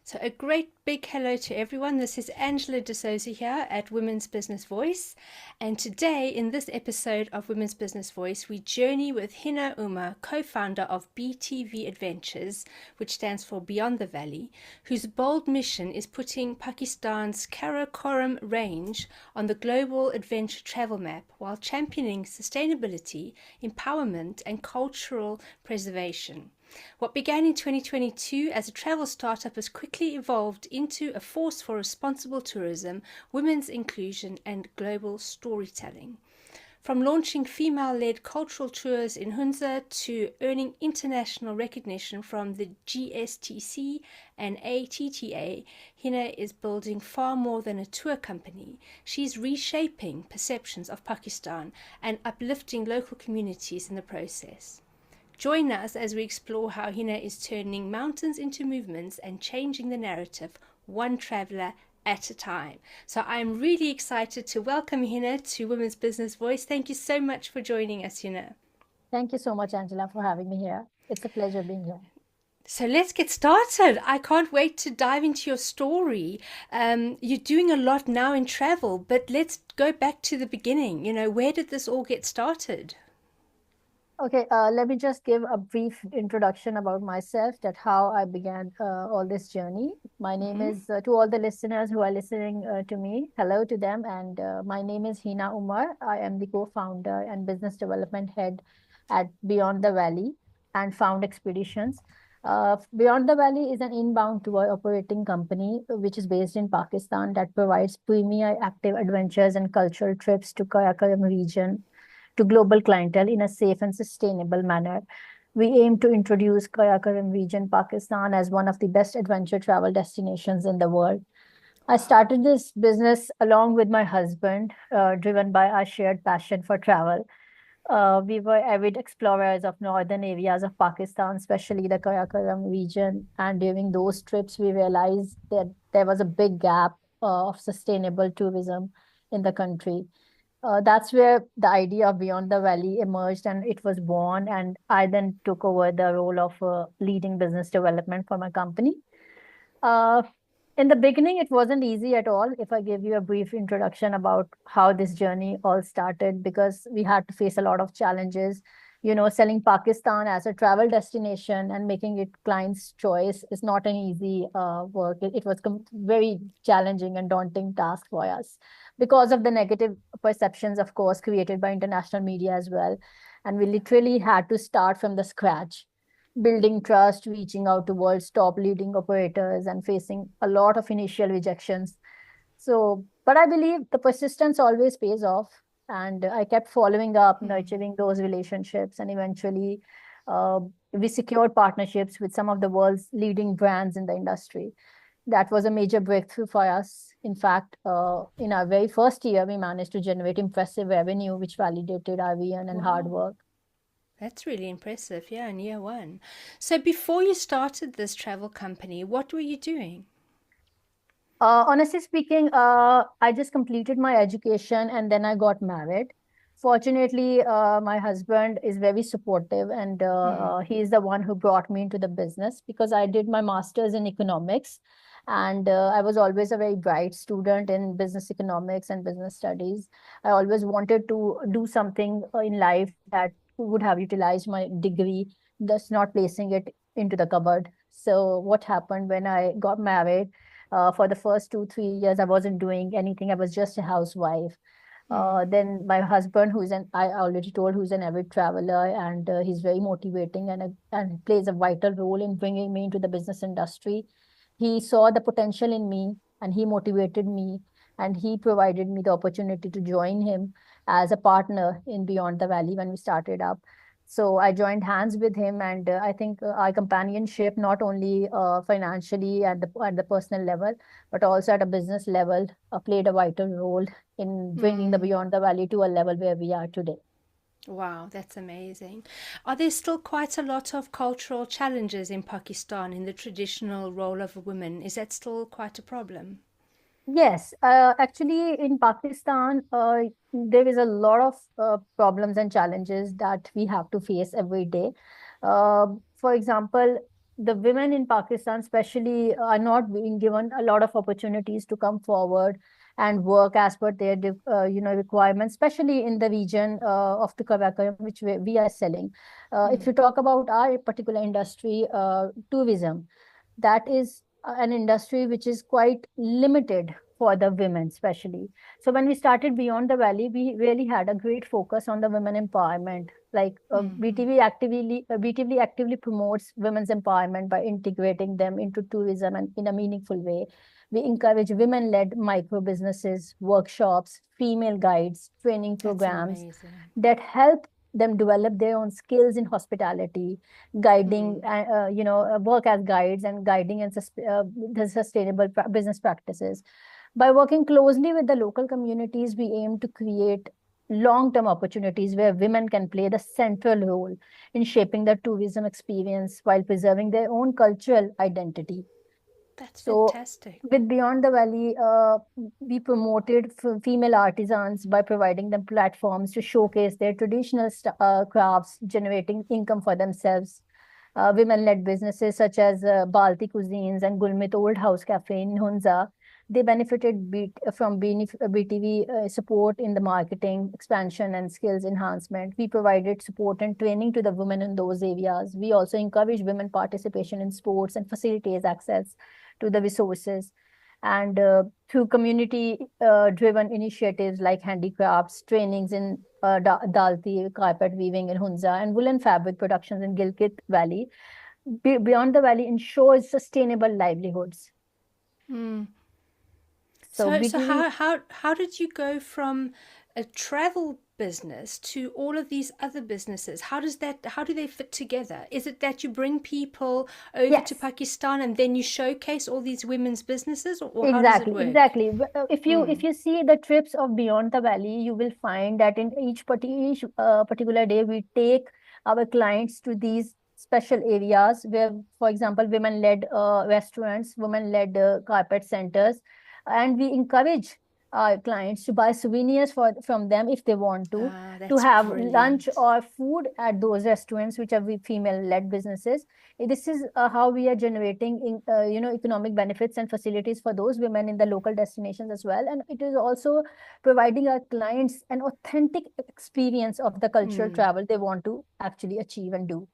So, a great big hello to everyone. This is Angela D'Souza here at Women's Business Voice. And today, in this episode of Women's Business Voice, we journey with Hina Umar, co founder of BTV Adventures, which stands for Beyond the Valley, whose bold mission is putting Pakistan's Karakoram range on the global adventure travel map while championing sustainability, empowerment, and cultural preservation. What began in 2022 as a travel startup has quickly evolved into a force for responsible tourism, women's inclusion, and global storytelling. From launching female-led cultural tours in Hunza to earning international recognition from the GSTC and ATTA, Hina is building far more than a tour company. She's reshaping perceptions of Pakistan and uplifting local communities in the process. Join us as we explore how Hina is turning mountains into movements and changing the narrative one traveler at a time. So I'm really excited to welcome Hina to Women's Business Voice. Thank you so much for joining us, Hina. Thank you so much, Angela, for having me here. It's a pleasure being here. So let's get started. I can't wait to dive into your story. You're doing a lot now in travel, but let's go back to the beginning. Where did this all get started? Okay, let me just give a brief introduction about myself, that how I began all this journey. My name Mm-hmm. is, to all the listeners who are listening to me, hello to them. And my name is Hina Umar. I am the co-founder and business development head at Beyond the Valley and Found Expeditions. Beyond the Valley is an inbound tour operating company which is based in Pakistan that provides premier active adventures and cultural trips to Karakoram region to global clientele in a safe and sustainable manner. We aim to introduce Karakoram region, Pakistan, as one of the best adventure travel destinations in the world. I started this business along with my husband, driven by our shared passion for travel. We were avid explorers of northern areas of Pakistan, especially the Karakoram region. And during those trips, we realized that there was a big gap of sustainable tourism in the country. That's where the idea of Beyond the Valley emerged and it was born. And I then took over the role of leading business development for my company. Uh, in the beginning, it wasn't easy at all. If I give you a brief introduction about how this journey all started, because we had to face a lot of challenges. Selling Pakistan as a travel destination and making it client's choice is not an easy work. It was very challenging and daunting task for us because of the negative perceptions, of course, created by international media as well. And we literally had to start from the scratch, building trust, reaching out to world's top leading operators, and facing a lot of initial rejections. So, but I believe the persistence always pays off. And I kept following up, nurturing those relationships, and eventually we secured partnerships with some of the world's leading brands in the industry. That was a major breakthrough for us. In fact, in our very first year, we managed to generate impressive revenue, which validated our vision and hard Wow. work. That's really impressive. Yeah, in year one. So before you started this travel company, what were you doing? Honestly speaking, I just completed my education and then I got married. Fortunately, my husband is very supportive, and Mm. he is the one who brought me into the business because I did my master's in economics. And I was always a very bright student in business economics and business studies. I always wanted to do something in life that would have utilized my degree, thus not placing it into the cupboard. So, what happened when I got married? For the first 2, 3 years, I wasn't doing anything. I was just a housewife. Mm. Then my husband, I already told, who's an avid traveler, and he's very motivating and plays a vital role in bringing me into the business industry. He saw the potential in me and he motivated me, and he provided me the opportunity to join him as a partner in Beyond the Valley when we started up. So I joined hands with him, and I think our companionship, not only financially at the personal level, but also at a business level, played a vital role in bringing the Mm. Beyond the Valley to a level where we are today. Wow, that's amazing. Are there still quite a lot of cultural challenges in Pakistan in the traditional role of a woman? Is that still quite a problem? Yes, actually, in Pakistan, there is a lot of problems and challenges that we have to face every day. For example, the women in Pakistan, especially, are not being given a lot of opportunities to come forward and work as per their, requirements, especially in the region of the Karakoram, which we are selling. If you talk about our particular industry, tourism, that is an industry which is quite limited for the women, especially. So when we started Beyond the Valley, we really had a great focus on the women empowerment. Like BTV actively promotes women's empowerment by integrating them into tourism and in a meaningful way. We encourage women-led micro businesses, workshops, female guides, training That's programs amazing. that help them develop their own skills in hospitality, guiding, work as guides and guiding and the sustainable business practices. By working closely with the local communities, we aim to create long-term opportunities where women can play the central role in shaping the tourism experience while preserving their own cultural identity. That's So fantastic. with Beyond the Valley, we promoted female artisans by providing them platforms to showcase their traditional crafts, generating income for themselves. Women-led businesses such as Balti Cuisines and Gulmit Old House Cafe in Hunza, they benefited from BTV support in the marketing, expansion, and skills enhancement. We provided support and training to the women in those areas. We also encourage women participation in sports and facilities access to the resources. And through community driven initiatives like handicrafts, trainings in Dalti, carpet weaving in Hunza, and woolen fabric productions in Gilgit Valley, Beyond the Valley ensures sustainable livelihoods. So So BTV, how did you go from a travel business to all of these other businesses? How do they fit together? Is it that you bring people over to yes, Pakistan and then you showcase all these women's businesses, or how does it exactly, work? exactly. If you see the trips of Beyond the Valley, you will find that in each particular day, we take our clients to these special areas where, for example, women-led restaurants, women-led carpet centers, and we encourage our clients to buy souvenirs from them if they want Ah, to that's have lunch brilliant. or food at those restaurants, which are female-led businesses. This is how we are generating economic benefits and facilities for those women in the local destinations as well, and it is also providing our clients an authentic experience of the cultural travel they want to actually achieve and do.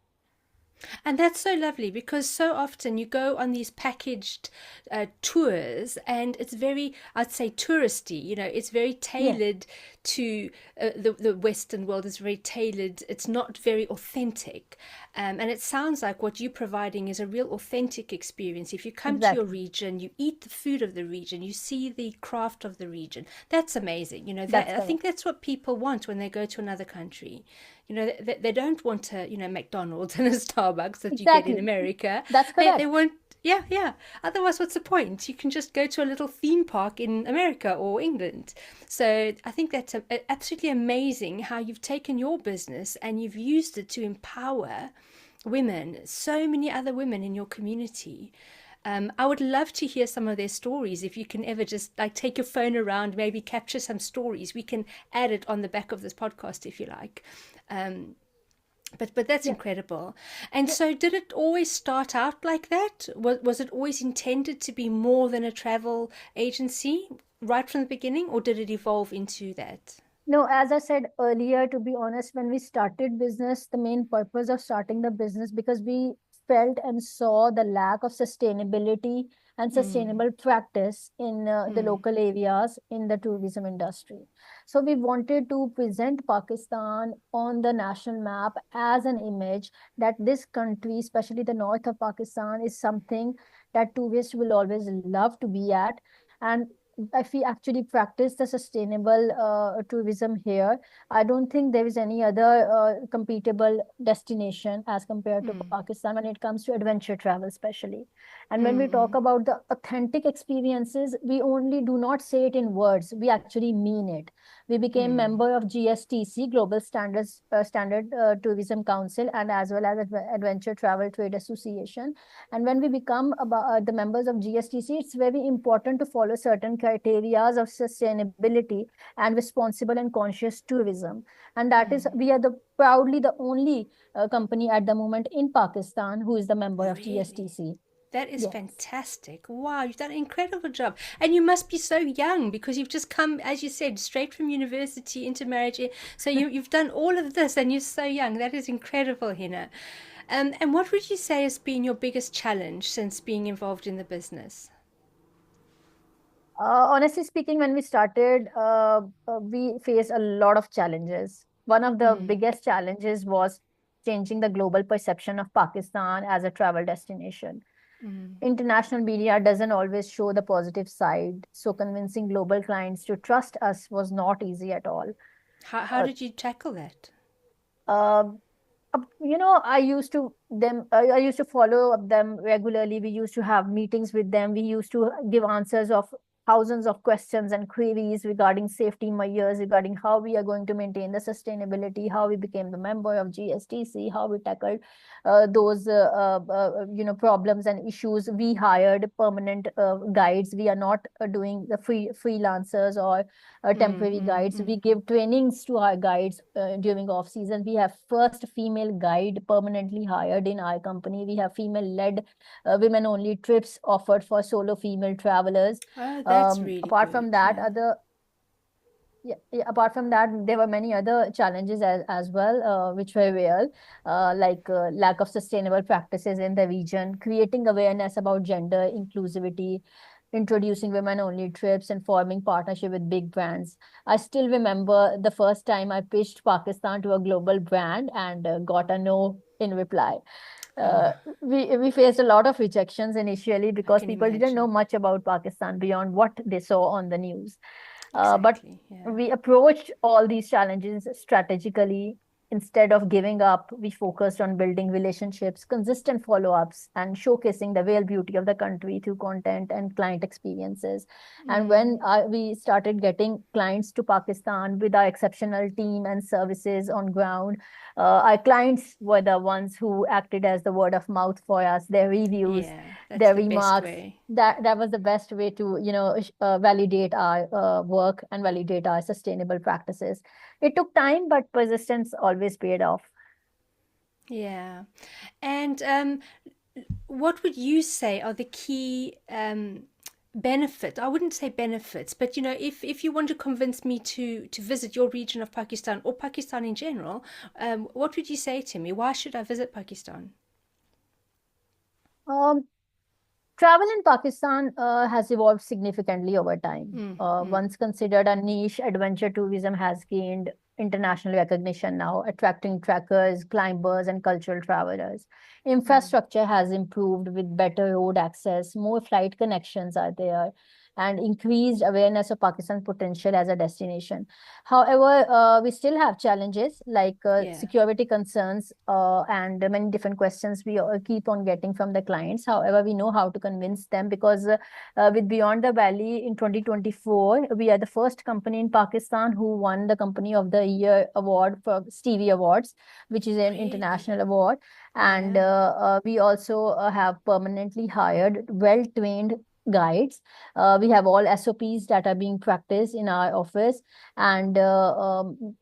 And that's so lovely because so often you go on these packaged tours and it's very, I'd say, touristy. You know, it's very Yes, tailored to the Western world, is very tailored. It's not very authentic. And it sounds like what you're providing is a real authentic experience. If you come to your exactly. region, you eat the food of the region, you see the craft of the region. That's amazing. You know, that That's I think correct. that's what people want when they go to another country. You know, they don't want a, McDonald's and a Starbucks that you get in Exactly. America. That's They correct. want, yeah, yeah. Otherwise, what's the point? You can just go to a little theme park in America or England. So I think that's absolutely amazing how you've taken your business and you've used it to empower women, so many other women in your community. I would love to hear some of their stories. If you can ever just like take your phone around, maybe capture some stories. We can add it on the back of this podcast if you like. Um, but that's Yeah. incredible. And Yeah. so, did it always start out like that? Was it always intended to be more than a travel agency right from the beginning, or did it evolve into that? No, as I said earlier, to be honest, when we started business, the main purpose of starting the business, because we felt and saw the lack of sustainability and Mm, sustainable practice in the mm, local areas in the tourism industry. So we wanted to present Pakistan on the national map as an image that this country, especially the north of Pakistan, is something that tourists will always love to be at. And if we actually practice the sustainable tourism here, I don't think there is any other compatible destination as compared to mm, Pakistan when it comes to adventure travel, especially. And when we talk mm, about the authentic experiences, we only do not say it in words, we actually mean it. We became Mm. member of GSTC, Global Standard Tourism Council, and as well as Adventure Travel Trade Association. And when we become the members of GSTC, it's very important to follow certain criteria of sustainability and responsible and conscious tourism. And that is, Mm. we are the proudly the only company at the moment in Pakistan who is the member of Really? GSTC. That is Yes. fantastic. Wow, you've done an incredible job. And you must be so young because you've just come, as you said, straight from university into marriage. So you've done all of this and you're so young. That is incredible, Hina. And what would you say has been your biggest challenge since being involved in the business? Honestly speaking, when we started, we faced a lot of challenges. One of the Mm. biggest challenges was changing the global perception of Pakistan as a travel destination. Mm. International media doesn't always show the positive side, so convincing global clients to trust us was not easy at all. How Uh, did you tackle that? uh, I used to follow up them regularly. We used to have meetings with them. We used to give answers of thousands of questions and queries regarding safety measures, regarding how we are going to maintain the sustainability, how we became the member of GSTC, how we tackled those problems and issues. We hired permanent guides. We are not doing the freelancers or Mm, temporary mm, guides. mm. We give trainings to our guides during off season. We have first female guide permanently hired in our company. We have female led women only trips offered for solo female travelers. Oh, that's really Apart from good. that, Yeah. other yeah, yeah, apart from that, there were many other challenges as well, which were real, like lack of sustainable practices in the region, creating awareness about gender inclusivity, introducing women-only trips, and forming partnership with big brands. I still remember the first time I pitched Pakistan to a global brand and got a no in reply. Oh, Uh, we faced a lot of rejections initially I because can people didn't know imagine. much about Pakistan beyond what they saw on the news. But Exactly. Yeah. we approached all these challenges strategically. Instead of giving up, we focused on building relationships, consistent follow ups, and showcasing the real beauty of the country through content and client experiences. And when Mm. we started getting clients to Pakistan with our exceptional team and services on ground, our clients were the ones who acted as the word of mouth for us, their reviews, Yeah, that's their the best remarks. way. That was the best way to validate our work and validate our sustainable practices. It took time, but persistence always paid off. Yeah. And what would you say are the key benefit? I wouldn't say benefits, but if you want to convince me to visit your region of Pakistan or Pakistan in general, what would you say to me? Why should I visit Pakistan? um, Travel in Pakistan has evolved significantly over time. Mm, mm, Once considered a niche, adventure tourism has gained international recognition now, attracting trekkers, climbers, and cultural travelers. mm. Infrastructure has improved with better road access, more flight connections are there, and increased awareness of Pakistan's potential as a destination. However, we still have challenges like Yeah. security concerns and many different questions we keep on getting from the clients. However, we know how to convince them because with Beyond the Valley in 2024, we are the first company in Pakistan who won the Company of the Year award for Stevie Awards, which is an Really? international award. And Yeah. we also have permanently hired well trained guides. We have all SOPs that are being practiced in our office, and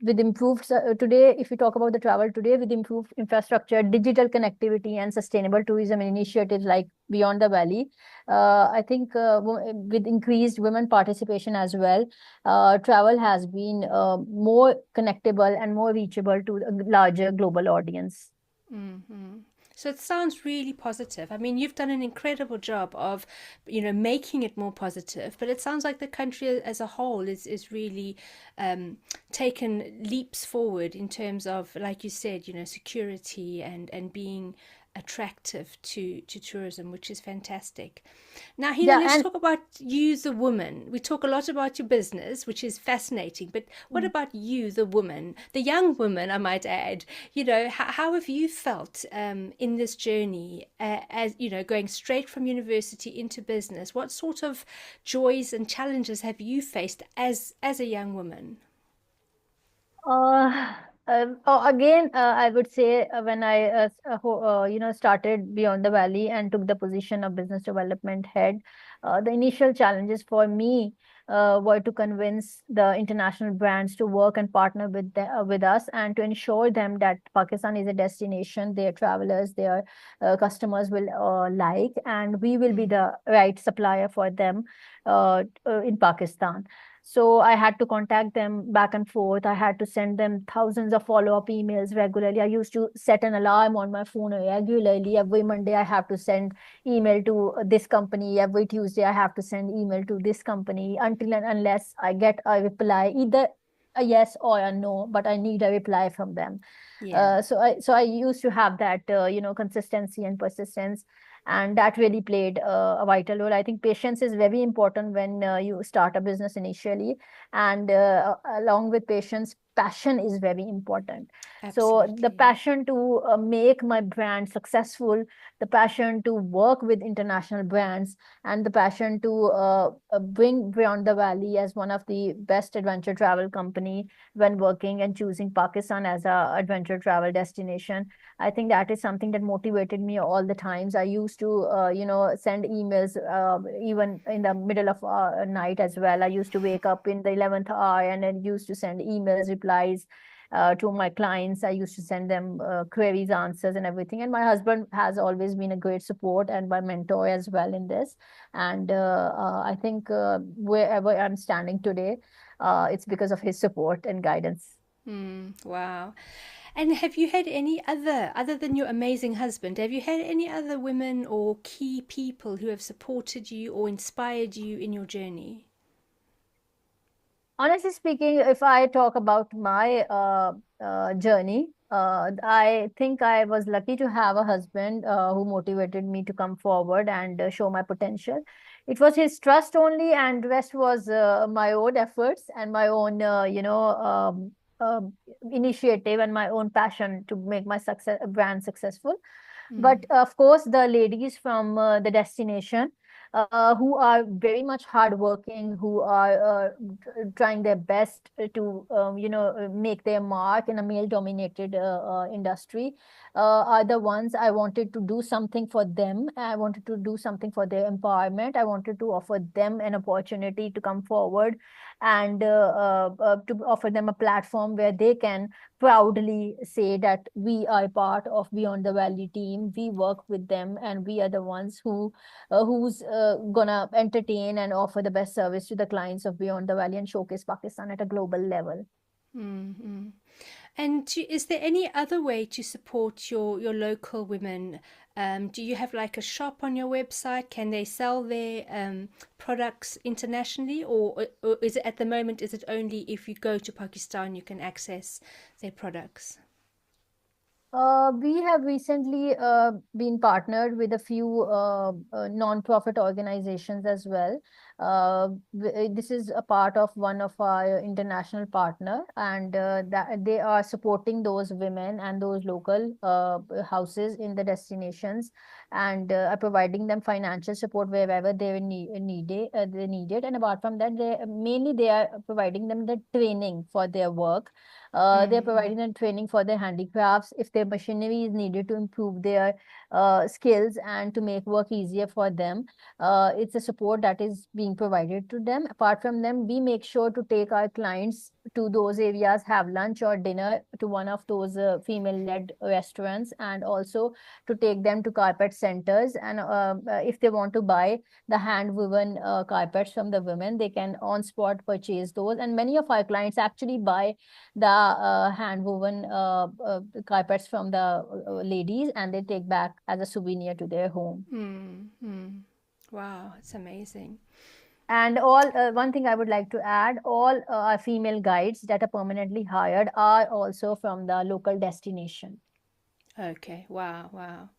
with improved today, if we talk about the travel today, with improved infrastructure, digital connectivity, and sustainable tourism initiatives like Beyond the Valley, I think with increased women participation as well, travel has been more connectable and more reachable to a larger global audience. Hmm. So it sounds really positive. I mean, you've done an incredible job of, making it more positive. But it sounds like the country as a whole is really taken leaps forward in terms of, like you said, security and being attractive to tourism, which is fantastic. Now, Hina, Yeah, let's and talk about you, the woman. We talk a lot about your business, which is fascinating, but what about you, the woman, the young woman, I might add? How have you felt in this journey, as going straight from university into business? What sort of joys and challenges have you faced as a young woman? Uh, Again, I would say when I, started Beyond the Valley and took the position of business development head, the initial challenges for me were to convince the international brands to work and partner with us and to ensure them that Pakistan is a destination their travelers, their customers will like, and we will be Mm. the right supplier for them in Pakistan. So I had to contact them back and forth. I had to send them thousands of follow-up emails regularly. I used to set an alarm on my phone regularly. Every Monday, I have to send email to this company. Every Tuesday, I have to send email to this company until and unless I get a reply, either a yes or a no, but I need a reply from them. Yeah. So I used to have that consistency and persistence, and that really played a vital role. I think patience is very important when you start a business initially, and along with patience, passion is very important. So the Absolutely. passion to make my brand successful, the passion to work with international brands, and the passion to bring Beyond the Valley as one of the best adventure travel company when working and choosing Pakistan as a adventure travel destination. I think that is something that motivated me all the times. I used to, send emails even in the middle of night as well. I used to wake up in the 11th hour and then used to send emails, replies to my clients. I used to send them queries, answers, and everything. And my husband has always been a great support and my mentor as well in this. And I think wherever I'm standing today, it's because of his support and guidance. Wow. And have you had any other than your amazing husband, have you had any other women or key people who have supported you or inspired you in your journey? Honestly speaking, if I talk about my journey, I think I was lucky to have a husband who motivated me to come forward and show my potential. It was his trust only, and rest was my own efforts and my own, initiative and my own passion to make my brand successful. But Mm. of course, the ladies from the destination who are very much hardworking, who are trying their best to, make their mark in a male-dominated industry, are the ones I wanted to do something for them. I wanted to do something for their empowerment. I wanted to offer them an opportunity to come forward and to offer them a platform where they can proudly say that we are part of Beyond the Valley team. We work with them, and we are the ones who's gonna entertain and offer the best service to the clients of Beyond the Valley and showcase Pakistan at a global level. Mm-hmm. And is there any other way to support your local women? Do you have like a shop on your website? Can they sell their products internationally, or is it at the moment? Is it only if you go to Pakistan you can access their products? We have recently been partnered with a few non-profit organizations as well. This is a part of one of our international partner, and that they are supporting those women and those local houses in the destinations, and are providing them financial support wherever they need it. And apart from that, they are providing them the training for their work. They're Mm-hmm. providing them training for their handicrafts. If their machinery is needed to improve their skills and to make work easier for them, it's a support that is being provided to them. Apart from them, we make sure to take our clients to those areas, have lunch or dinner to one of those female-led restaurants, and also to take them to carpet centers. And if they want to buy the hand-woven carpets from the women, they can on spot purchase those. And many of our clients actually buy the hand woven carpets from the ladies, and they take back as a souvenir to their home. Mm-hmm. Wow, it's amazing. And all one thing I would like to add, all our female guides that are permanently hired are also from the local destination. Okay, wow, wow.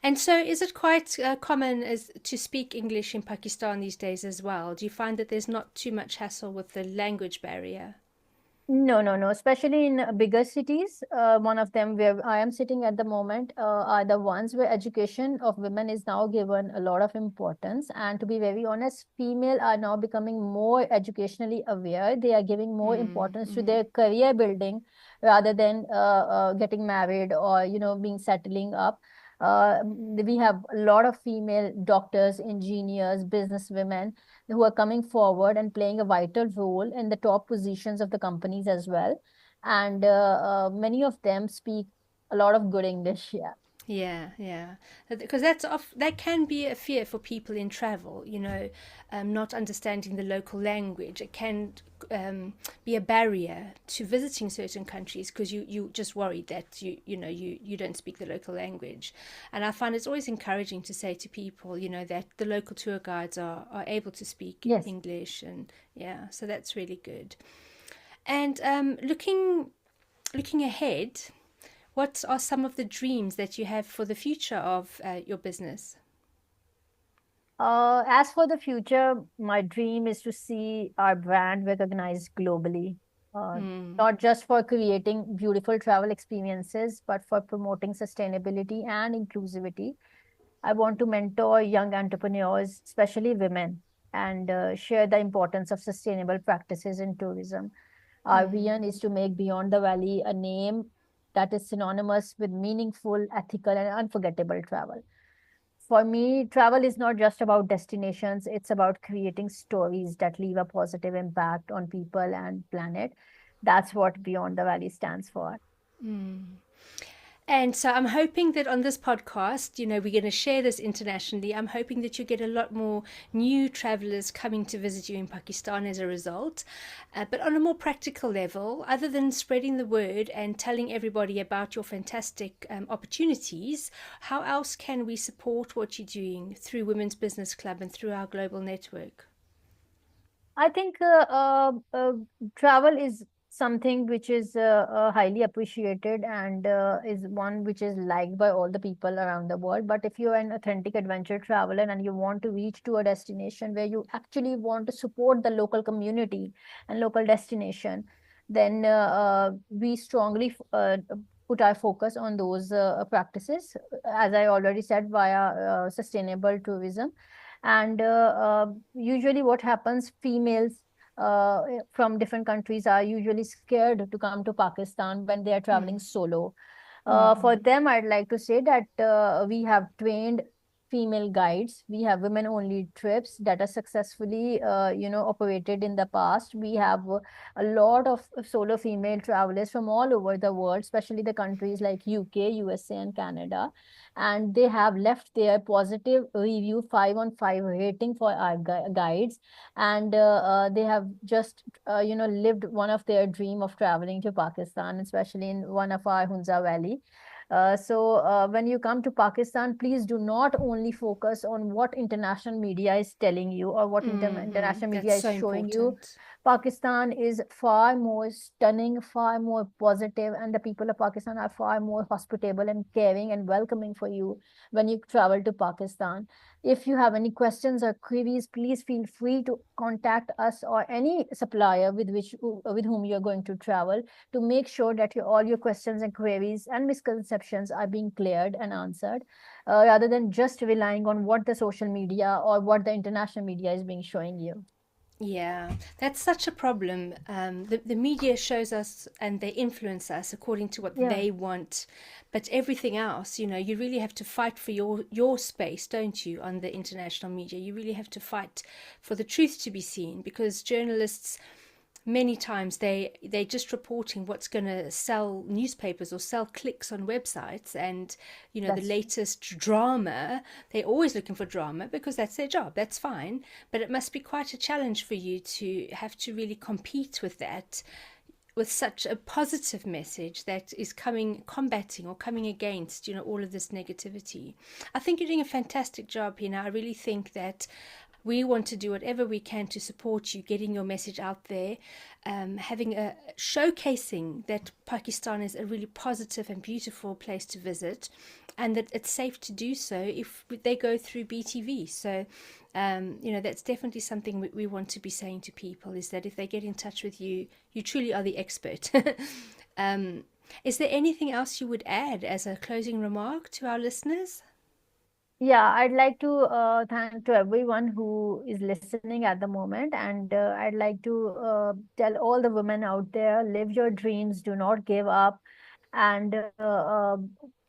And so is it quite common as to speak English in Pakistan these days as well? Do you find that there's not too much hassle with the language barrier? No, no, no. Especially in bigger cities, one of them where I am sitting at the moment are the ones where education of women is now given a lot of importance. And to be very honest, female are now becoming more educationally aware. They are giving more importance to Mm-hmm. their career building rather than getting married or being settling up. We have a lot of female doctors, engineers, businesswomen who are coming forward and playing a vital role in the top positions of the companies as well. And many of them speak a lot of good English. Yeah. Yeah, yeah, because that can be a fear for people in travel. Not understanding the local language. It can be a barrier to visiting certain countries because you just worried that you don't speak the local language. And I find it's always encouraging to say to people, that the local tour guides are able to speak Yes. English, and yeah, so that's really good. And looking ahead, what are some of the dreams that you have for the future of your business? As for the future, my dream is to see our brand recognized globally, uh, Mm, not just for creating beautiful travel experiences, but for promoting sustainability and inclusivity. I want to mentor young entrepreneurs, especially women, and share the importance of sustainable practices in tourism. Our mm, vision is to make Beyond the Valley a name that is synonymous with meaningful, ethical, and unforgettable travel. For me, travel is not just about destinations, it's about creating stories that leave a positive impact on people and planet. That's what Beyond the Valley stands for. mm. And so I'm hoping that on this podcast, we're going to share this internationally. I'm hoping that you get a lot more new travelers coming to visit you in Pakistan as a result. But on a more practical level, other than spreading the word and telling everybody about your fantastic opportunities, how else can we support what you're doing through Women's Business Club and through our global network? I think travel is something which is highly appreciated and is one which is liked by all the people around the world. But if you're an authentic adventure traveler and you want to reach to a destination where you actually want to support the local community and local destination, then we strongly put our focus on those practices, as I already said, via sustainable tourism. And usually what happens, females from different countries are usually scared to come to Pakistan when they are traveling Mm, solo. For mm, them, I'd like to say that we have trained female guides. We have women only trips that are successfully, operated in the past. We have a lot of solo female travelers from all over the world, especially the countries like UK, USA, and Canada. And they have left their positive review, 5 on 5 rating for our guides. And they have just, lived one of their dream of traveling to Pakistan, especially in one of our Hunza Valley. So when you come to Pakistan, please do not only focus on what international media is telling you or what mm. international That's media is so showing you. important. Pakistan is far more stunning, far more positive, and the people of Pakistan are far more hospitable and caring and welcoming for you when you travel to Pakistan. If you have any questions or queries, please feel free to contact us or any supplier with whom you are going to travel, to make sure that all your questions and queries and misconceptions are being cleared and answered, rather than just relying on what the social media or what the international media is being showing you. Yeah, that's such a problem. The media shows us and they influence us according to what Yeah. they want, but everything else, you really have to fight for your space, don't you, on the international media? You really have to fight for the truth to be seen because journalists many times they're just reporting what's going to sell newspapers or sell clicks on websites, and the That's latest drama. They're always looking for drama because that's their job. That's fine, but it must be quite a challenge for you to have to really compete with that, with such a positive message that is combating or coming against all of this negativity. I think you're doing a fantastic job, Hina. I really think that we want to do whatever we can to support you, getting your message out there, having a showcasing that Pakistan is a really positive and beautiful place to visit, and that it's safe to do so if they go through BTV. So, that's definitely something we want to be saying to people, is that if they get in touch with you, you truly are the expert. Is there anything else you would add as a closing remark to our listeners? Yeah, I'd like to thank to everyone who is listening at the moment, and I'd like to tell all the women out there: live your dreams, do not give up, and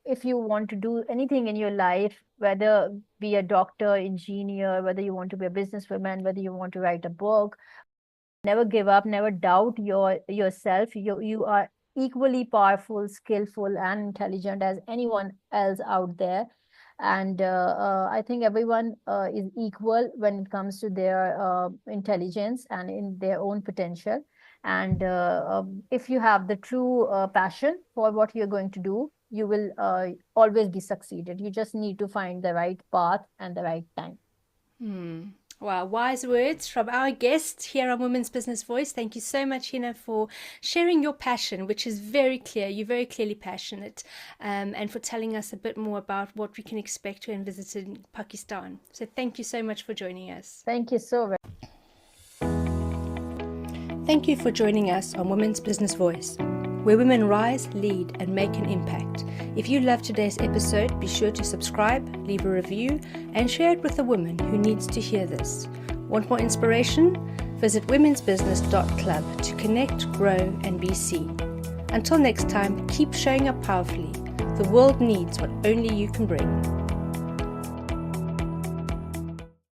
if you want to do anything in your life, whether be a doctor, engineer, whether you want to be a businesswoman, whether you want to write a book, never give up, never doubt yourself. You are equally powerful, skillful, and intelligent as anyone else out there. And I think everyone is equal when it comes to their intelligence and in their own potential. And if you have the true passion for what you're going to do, you will always be succeeded. You just need to find the right path and the right time. Wow, wise words from our guest here on Women's Business Voice. Thank you so much, Hina, for sharing your passion, which is very clear. You're very clearly passionate, and for telling us a bit more about what we can expect when visiting Pakistan. So thank you so much for joining us. Thank you so very much. Thank you for joining us on Women's Business Voice, where women rise, lead, and make an impact. If you loved today's episode, be sure to subscribe, leave a review, and share it with a woman who needs to hear this. Want more inspiration? Visit womensbusiness.club to connect, grow, and be seen. Until next time, keep showing up powerfully. The world needs what only you can bring.